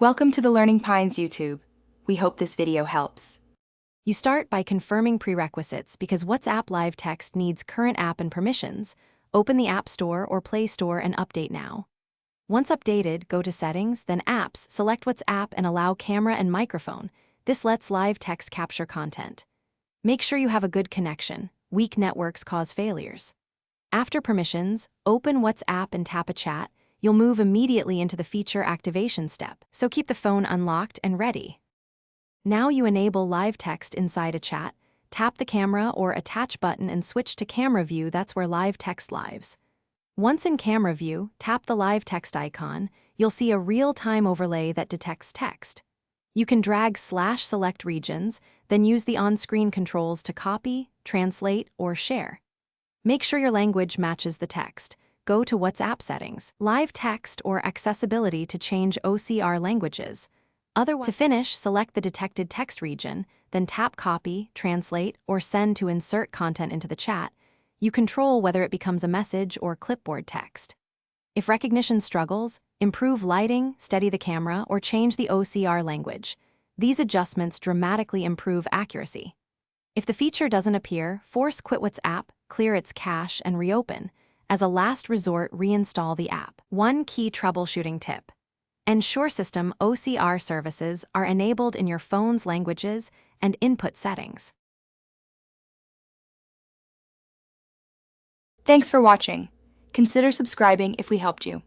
Welcome to the Learning Pines YouTube. We hope this video helps. You start by confirming prerequisites because WhatsApp Live Text needs current app and permissions. Open the App Store or Play Store and update now. Once updated, go to Settings, then Apps, select WhatsApp and allow camera and microphone. This lets live text capture content. Make sure you have a good connection. Weak networks cause failures. After permissions, open WhatsApp and tap a chat. You'll move immediately into the feature activation step, so keep the phone unlocked and ready. Now you enable live text inside a chat, tap the camera or attach button and switch to camera view. That's where live text lives. Once in camera view, tap the live text icon. You'll see a real-time overlay that detects text. You can drag/select regions, then use the on-screen controls to copy, translate, or share. Make sure your language matches the text. Go to WhatsApp settings, live text or accessibility to change OCR languages. Otherwise, to finish, select the detected text region, then tap copy, translate, or send to insert content into the chat. You control whether it becomes a message or clipboard text. If recognition struggles, improve lighting, steady the camera, or change the OCR language. These adjustments dramatically improve accuracy. If the feature doesn't appear, force quit WhatsApp, clear its cache, and reopen. As a last resort, reinstall the app. One key troubleshooting tip. Ensure system OCR services are enabled in your phone's languages and input settings. Thanks for watching. Consider subscribing if we helped you.